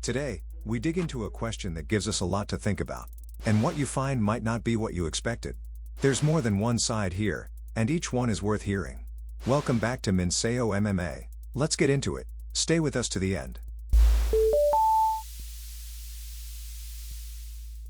Today, we dig into a question that gives us a lot to think about. And what you find might not be what you expected. There's more than one side here, and each one is worth hearing. Welcome back to Minseo MMA. Let's get into it. Stay with us to the end.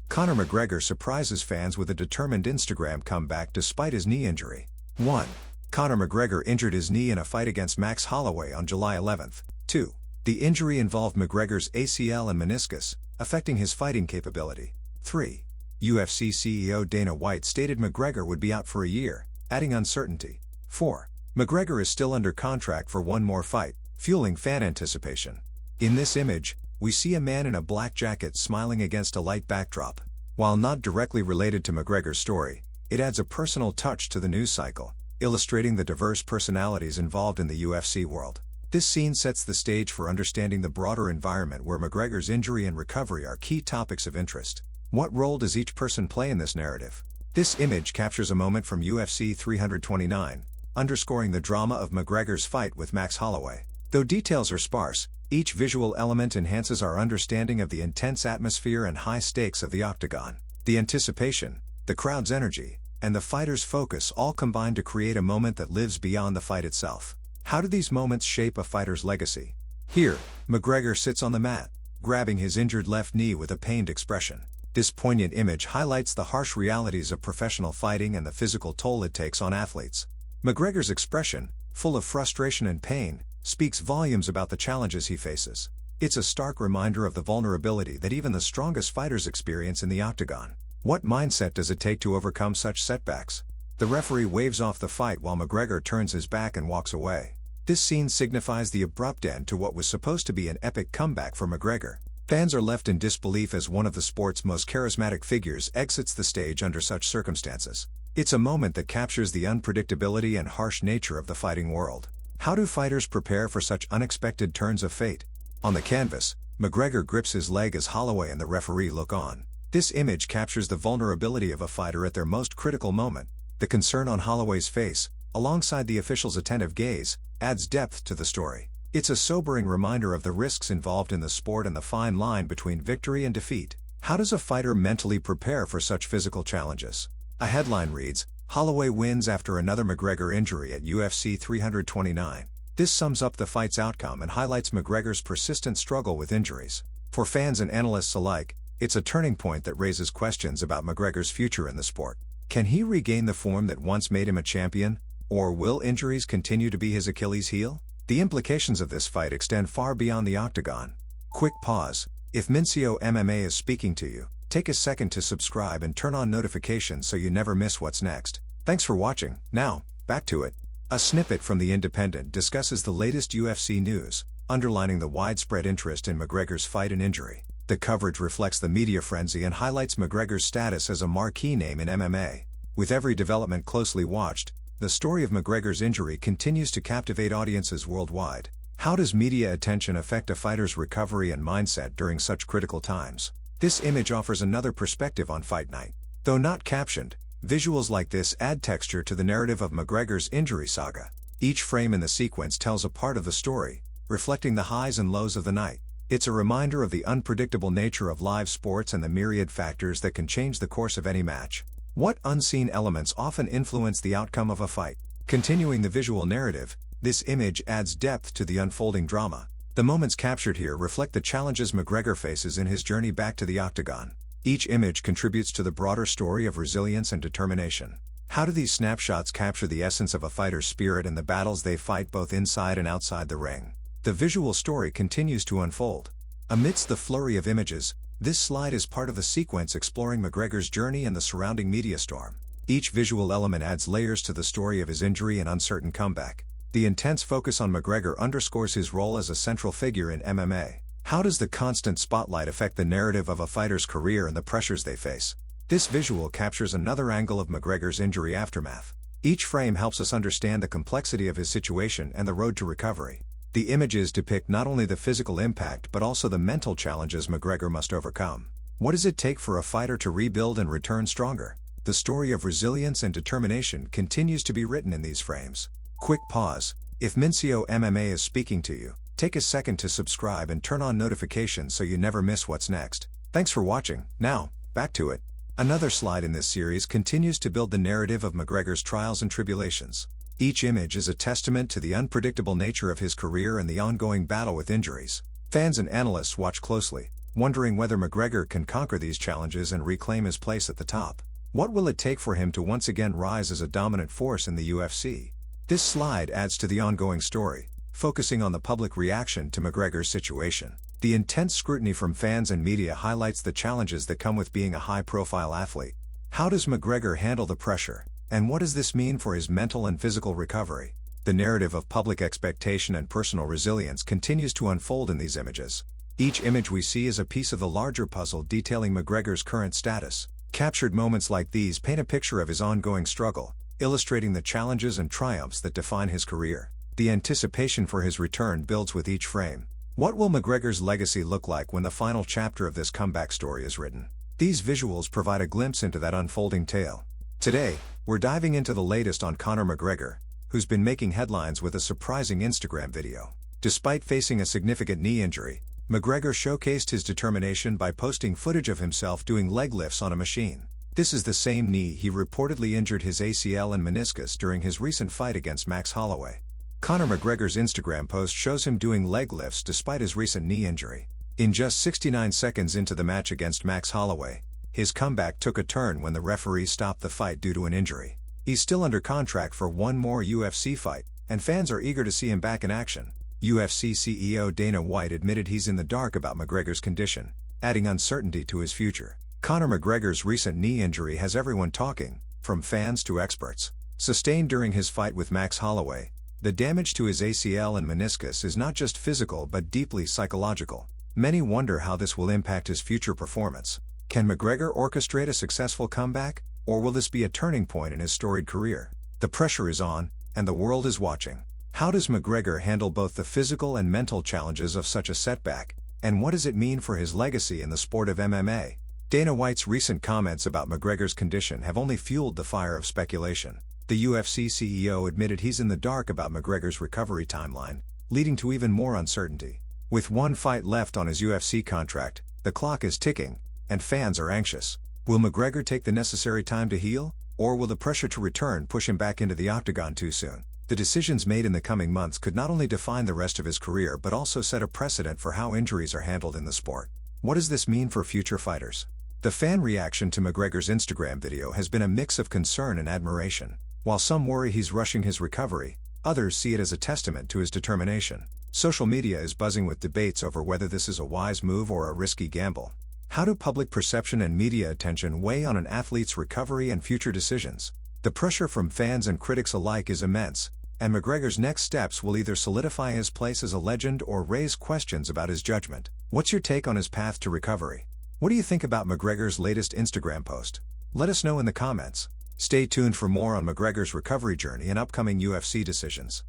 Conor McGregor surprises fans with a determined Instagram comeback despite his knee injury. 1. Conor McGregor injured his knee in a fight against Max Holloway on July 11. 2. The injury involved McGregor's ACL and meniscus, affecting his fighting capability. 3. UFC CEO Dana White stated McGregor would be out for a year, adding uncertainty. 4. McGregor is still under contract for one more fight, fueling fan anticipation. In this image, we see a man in a black jacket smiling against a light backdrop. While not directly related to McGregor's story, it adds a personal touch to the news cycle, illustrating the diverse personalities involved in the UFC world. This scene sets the stage for understanding the broader environment where McGregor's injury and recovery are key topics of interest. What role does each person play in this narrative? This image captures a moment from UFC 329, underscoring the drama of McGregor's fight with Max Holloway. Though details are sparse, each visual element enhances our understanding of the intense atmosphere and high stakes of the octagon. The anticipation, the crowd's energy, and the fighter's focus all combine to create a moment that lives beyond the fight itself. How do these moments shape a fighter's legacy? Here, McGregor sits on the mat, grabbing his injured left knee with a pained expression. This poignant image highlights the harsh realities of professional fighting and the physical toll it takes on athletes. McGregor's expression, full of frustration and pain, speaks volumes about the challenges he faces. It's a stark reminder of the vulnerability that even the strongest fighters experience in the octagon. What mindset does it take to overcome such setbacks? The referee waves off the fight while McGregor turns his back and walks away. This scene signifies the abrupt end to what was supposed to be an epic comeback for McGregor. Fans are left in disbelief as one of the sport's most charismatic figures exits the stage under such circumstances. It's a moment that captures the unpredictability and harsh nature of the fighting world. How do fighters prepare for such unexpected turns of fate? On the canvas, McGregor grips his leg as Holloway and the referee look on. This image captures the vulnerability of a fighter at their most critical moment. The concern on Holloway's face, alongside the official's attentive gaze, adds depth to the story. It's a sobering reminder of the risks involved in the sport and the fine line between victory and defeat. How does a fighter mentally prepare for such physical challenges? A headline reads, "Holloway wins after another McGregor injury at UFC 329. This sums up the fight's outcome and highlights McGregor's persistent struggle with injuries. For fans and analysts alike, it's a turning point that raises questions about McGregor's future in the sport. Can he regain the form that once made him a champion? Or will injuries continue to be his Achilles heel? The implications of this fight extend far beyond the octagon. Quick pause. If Minseo MMA is speaking to you, take a second to subscribe and turn on notifications so you never miss what's next. Thanks for watching. Now, back to it. A snippet from The Independent discusses the latest UFC news, underlining the widespread interest in McGregor's fight and injury. The coverage reflects the media frenzy and highlights McGregor's status as a marquee name in MMA. With every development closely watched, the story of McGregor's injury continues to captivate audiences worldwide. How does media attention affect a fighter's recovery and mindset during such critical times? This image offers another perspective on fight night. Though not captioned, visuals like this add texture to the narrative of McGregor's injury saga. Each frame in the sequence tells a part of the story, reflecting the highs and lows of the night. It's a reminder of the unpredictable nature of live sports and the myriad factors that can change the course of any match. What unseen elements often influence the outcome of a fight? Continuing the visual narrative, this image adds depth to the unfolding drama. The moments captured here reflect the challenges McGregor faces in his journey back to the octagon. Each image contributes to the broader story of resilience and determination. How do these snapshots capture the essence of a fighter's spirit and the battles they fight both inside and outside the ring? The visual story continues to unfold. Amidst the flurry of images, this slide is part of a sequence exploring McGregor's journey and the surrounding media storm. Each visual element adds layers to the story of his injury and uncertain comeback. The intense focus on McGregor underscores his role as a central figure in MMA. How does the constant spotlight affect the narrative of a fighter's career and the pressures they face? This visual captures another angle of McGregor's injury aftermath. Each frame helps us understand the complexity of his situation and the road to recovery. The images depict not only the physical impact but also the mental challenges McGregor must overcome. What does it take for a fighter to rebuild and return stronger? The story of resilience and determination continues to be written in these frames. Quick pause. If Minseo MMA is speaking to you, Take a second to subscribe and turn on notifications so you never miss what's next. Thanks for watching. Now, back to it. Another slide in this series continues to build the narrative of McGregor's trials and tribulations. Each image is a testament to the unpredictable nature of his career and the ongoing battle with injuries. Fans and analysts watch closely, wondering whether McGregor can conquer these challenges and reclaim his place at the top. What will it take for him to once again rise as a dominant force in the UFC? This slide adds to the ongoing story, focusing on the public reaction to McGregor's situation. The intense scrutiny from fans and media highlights the challenges that come with being a high-profile athlete. How does McGregor handle the pressure, and what does this mean for his mental and physical recovery? The narrative of public expectation and personal resilience continues to unfold in these images. Each image we see is a piece of the larger puzzle detailing McGregor's current status. Captured moments like these paint a picture of his ongoing struggle, illustrating the challenges and triumphs that define his career. The anticipation for his return builds with each frame. What will McGregor's legacy look like when the final chapter of this comeback story is written? These visuals provide a glimpse into that unfolding tale. Today, we're diving into the latest on Conor McGregor, who's been making headlines with a surprising Instagram video. Despite facing a significant knee injury, McGregor showcased his determination by posting footage of himself doing leg lifts on a machine. This is the same knee he reportedly injured his ACL and meniscus during his recent fight against Max Holloway. Conor McGregor's Instagram post shows him doing leg lifts despite his recent knee injury. In just 69 seconds into the match against Max Holloway, his comeback took a turn when the referee stopped the fight due to an injury. He's still under contract for one more UFC fight, and fans are eager to see him back in action. UFC CEO Dana White admitted he's in the dark about McGregor's condition, adding uncertainty to his future. Conor McGregor's recent knee injury has everyone talking, from fans to experts. Sustained during his fight with Max Holloway, the damage to his ACL and meniscus is not just physical but deeply psychological. Many wonder how this will impact his future performance. Can McGregor orchestrate a successful comeback, or will this be a turning point in his storied career? The pressure is on, and the world is watching. How does McGregor handle both the physical and mental challenges of such a setback, and what does it mean for his legacy in the sport of MMA? Dana White's recent comments about McGregor's condition have only fueled the fire of speculation. The UFC CEO admitted he's in the dark about McGregor's recovery timeline, leading to even more uncertainty. With one fight left on his UFC contract, the clock is ticking, and fans are anxious. Will McGregor take the necessary time to heal, or will the pressure to return push him back into the octagon too soon? The decisions made in the coming months could not only define the rest of his career but also set a precedent for how injuries are handled in the sport. What does this mean for future fighters? The fan reaction to McGregor's Instagram video has been a mix of concern and admiration. While some worry he's rushing his recovery, others see it as a testament to his determination. Social media is buzzing with debates over whether this is a wise move or a risky gamble. How do public perception and media attention weigh on an athlete's recovery and future decisions? The pressure from fans and critics alike is immense, and McGregor's next steps will either solidify his place as a legend or raise questions about his judgment. What's your take on his path to recovery? What do you think about McGregor's latest Instagram post? Let us know in the comments. Stay tuned for more on McGregor's recovery journey and upcoming UFC decisions.